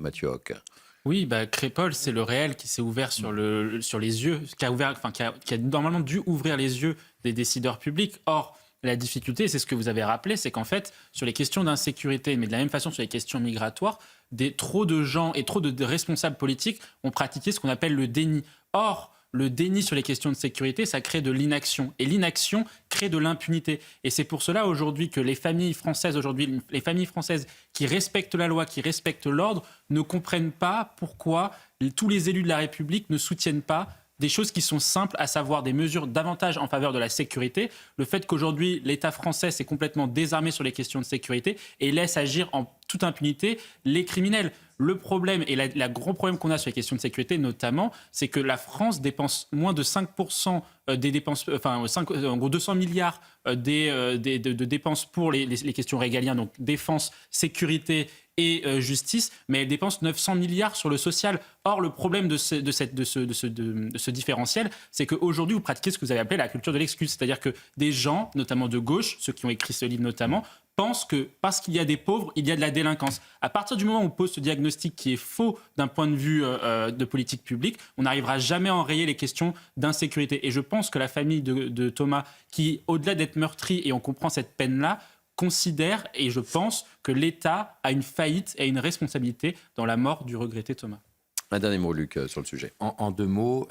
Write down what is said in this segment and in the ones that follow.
Mathieu Hoc. Oui, Crépol, c'est le réel qui s'est ouvert sur les yeux, qui a normalement dû ouvrir les yeux des décideurs publics. Or, la difficulté, c'est ce que vous avez rappelé, c'est qu'en fait, sur les questions d'insécurité, mais de la même façon sur les questions migratoires, trop de gens et trop de responsables politiques ont pratiqué ce qu'on appelle le déni. Or, le déni sur les questions de sécurité, ça crée de l'inaction. Et l'inaction crée de l'impunité. Et c'est pour cela aujourd'hui que les familles françaises qui respectent la loi, qui respectent l'ordre, ne comprennent pas pourquoi tous les élus de la République ne soutiennent pas des choses qui sont simples, à savoir des mesures davantage en faveur de la sécurité. Le fait qu'aujourd'hui, l'État français s'est complètement désarmé sur les questions de sécurité et laisse agir en toute impunité les criminels. Le problème, et le gros problème qu'on a sur les questions de sécurité notamment, c'est que la France dépense moins de 5% des dépenses, en gros 200 milliards de dépenses pour les questions régaliennes, donc défense, sécurité et justice, mais elle dépense 900 milliards sur le social. Or, le problème de ce différentiel, c'est qu'aujourd'hui, vous pratiquez ce que vous avez appelé la culture de l'excuse. C'est-à-dire que des gens, notamment de gauche, ceux qui ont écrit ce livre notamment, pensent que parce qu'il y a des pauvres, il y a de la délinquance. À partir du moment où on pose ce diagnostic qui est faux d'un point de vue de politique publique, on n'arrivera jamais à enrayer les questions d'insécurité. Et je pense que la famille de Thomas, qui, au-delà d'être meurtrie, et on comprend cette peine-là, considère, et je pense, que l'État a une faillite et une responsabilité dans la mort du regretté Thomas. Un dernier mot, Luc, sur le sujet. En deux mots.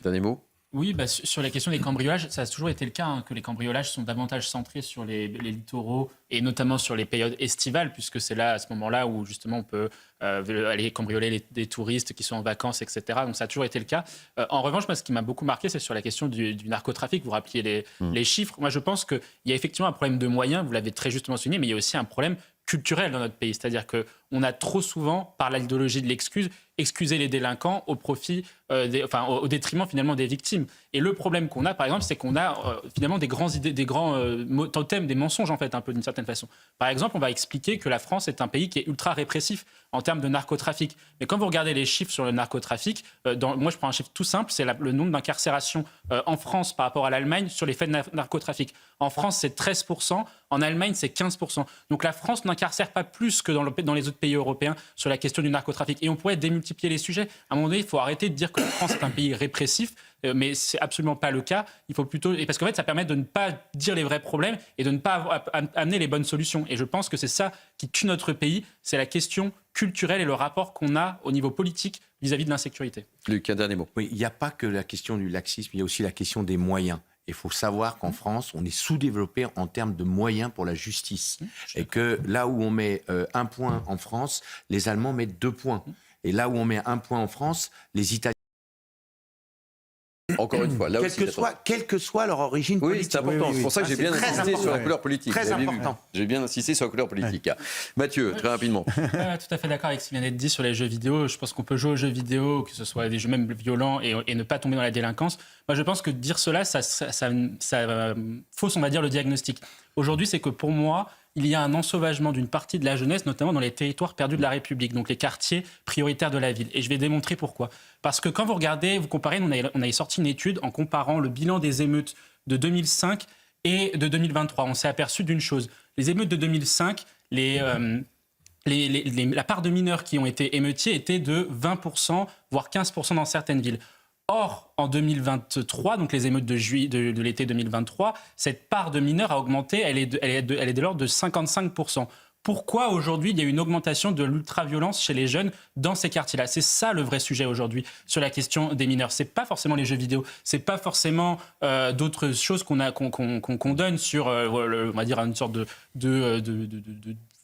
Dernier mot. Oui, sur la question des cambriolages, ça a toujours été le cas, que les cambriolages sont davantage centrés sur les littoraux et notamment sur les périodes estivales, puisque c'est là, à ce moment-là, où justement on peut aller cambrioler des touristes qui sont en vacances, etc. Donc ça a toujours été le cas. En revanche, moi, ce qui m'a beaucoup marqué, c'est sur la question du narcotrafic. Vous rappeliez les chiffres. Moi, je pense qu'il y a effectivement un problème de moyens, vous l'avez très justement souligné, mais il y a aussi un problème culturel dans notre pays. C'est-à-dire qu'on a trop souvent, par l'idéologie de l'excuse, excusé les délinquants au profit, au détriment finalement des victimes. Et le problème qu'on a, par exemple, c'est qu'on a finalement des grands totems, des mensonges en fait, un peu d'une certaine façon. Par exemple, on va expliquer que la France est un pays qui est ultra répressif en termes de narcotrafic. Mais quand vous regardez les chiffres sur le narcotrafic, moi je prends un chiffre tout simple, c'est le nombre d'incarcérations en France par rapport à l'Allemagne sur les faits de narcotrafic. En France, c'est 13%, en Allemagne, c'est 15%. Donc la France n'incarcère pas plus que dans les autres pays européens sur la question du narcotrafic. Et on pourrait démultiplier les sujets. À un moment donné, il faut arrêter de dire que la France est un pays répressif, mais c'est absolument pas le cas. Il faut plutôt, parce qu'en fait, ça permet de ne pas dire les vrais problèmes et de ne pas amener les bonnes solutions. Et je pense que c'est ça qui tue notre pays, c'est la question culturelle et le rapport qu'on a au niveau politique vis-à-vis de l'insécurité. Luc, un dernier mot. Oui, il n'y a pas que la question du laxisme, il y a aussi la question des moyens. Il faut savoir qu'en France, on est sous-développé en termes de moyens pour la justice. Et que là où on met 1 point en France, les Allemands mettent 2 points. Et là où on met 1 point en France, les Italiens... Encore une fois, là aussi, quelle que soit leur origine politique. Oui, c'est important. C'est pour ça que j'ai bien insisté sur la couleur politique. Très important. J'ai bien insisté sur la couleur politique. Ouais. Mathieu, très rapidement. Tout à fait d'accord avec ce qui vient d'être dit sur les jeux vidéo. Je pense qu'on peut jouer aux jeux vidéo, que ce soit des jeux même violents, et ne pas tomber dans la délinquance. Moi, je pense que dire cela, ça fausse, on va dire, le diagnostic. Aujourd'hui, c'est que pour moi, il y a un ensauvagement d'une partie de la jeunesse, notamment dans les territoires perdus de la République, donc les quartiers prioritaires de la ville. Et je vais démontrer pourquoi. Parce que quand vous regardez, vous comparez, on a sorti une étude en comparant le bilan des émeutes de 2005 et de 2023. On s'est aperçu d'une chose. Les émeutes de 2005, la part de mineurs qui ont été émeutiers était de 20%, voire 15% dans certaines villes. Or, en 2023, donc les émeutes de l'été 2023, cette part de mineurs a augmenté, elle est de l'ordre de 55%. Pourquoi aujourd'hui il y a une augmentation de l'ultra-violence chez les jeunes dans ces quartiers-là? C'est ça le vrai sujet aujourd'hui sur la question des mineurs. C'est pas forcément les jeux vidéo, c'est pas forcément d'autres choses qu'on donne sur, on va dire, une sorte de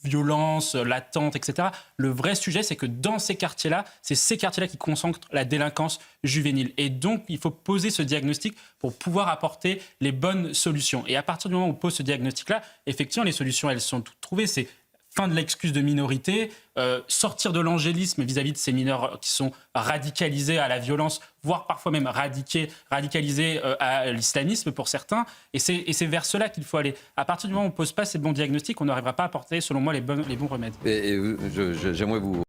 violence latente, etc. Le vrai sujet, c'est que dans ces quartiers-là, c'est ces quartiers-là qui concentrent la délinquance juvénile. Et donc, il faut poser ce diagnostic pour pouvoir apporter les bonnes solutions. Et à partir du moment où on pose ce diagnostic-là, effectivement, les solutions, elles sont toutes trouvées. C'est fin de l'excuse de minorité, sortir de l'angélisme vis-à-vis de ces mineurs qui sont radicalisés à la violence, voire parfois même radicalisés à l'islamisme pour certains. Et c'est vers cela qu'il faut aller. À partir du moment où on ne pose pas ces bons diagnostics, on n'arrivera pas à apporter, selon moi, les bons remèdes. J'aimerais vous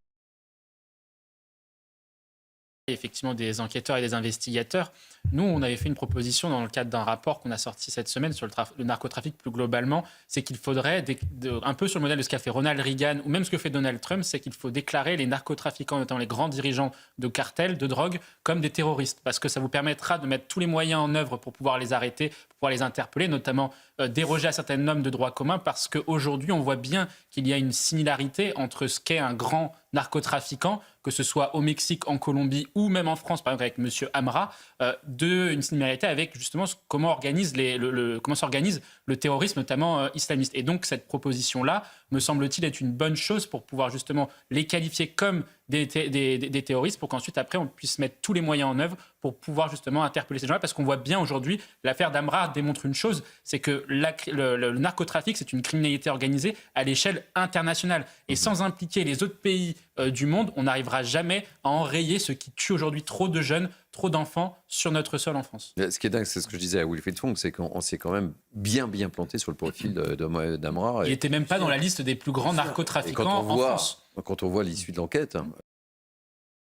effectivement des enquêteurs et des investigateurs. Nous, on avait fait une proposition dans le cadre d'un rapport qu'on a sorti cette semaine sur le narcotrafic plus globalement, c'est qu'il faudrait, un peu sur le modèle de ce qu'a fait Ronald Reagan ou même ce que fait Donald Trump, c'est qu'il faut déclarer les narcotrafiquants, notamment les grands dirigeants de cartels, de drogue, comme des terroristes, parce que ça vous permettra de mettre tous les moyens en œuvre pour pouvoir les arrêter, pour pouvoir les interpeller, notamment déroger à certaines normes de droit commun, parce qu'aujourd'hui, on voit bien qu'il y a une similarité entre ce qu'est un grand narcotrafiquant, que ce soit au Mexique, en Colombie ou même en France, par exemple avec M. Amra, une similarité avec justement comment s'organise le terrorisme, notamment islamiste. Et donc cette proposition-là, me semble-t-il, est une bonne chose pour pouvoir justement les qualifier comme des terroristes, pour qu'ensuite après on puisse mettre tous les moyens en œuvre pour pouvoir justement interpeller ces gens-là, parce qu'on voit bien aujourd'hui, l'affaire d'Amra démontre une chose, c'est que le narcotrafic, c'est une criminalité organisée à l'échelle internationale. Et sans impliquer les autres pays du monde, on n'arrivera jamais à enrayer ce qui tue aujourd'hui trop de jeunes, trop d'enfants sur notre sol en France. Ce qui est dingue, c'est ce que je disais à Wilfried Funk, c'est qu'on s'est quand même bien planté sur le profil d'Amra. Il n'était même pas dans la liste des plus grands narcotrafiquants en France. Quand on voit l'issue de l'enquête,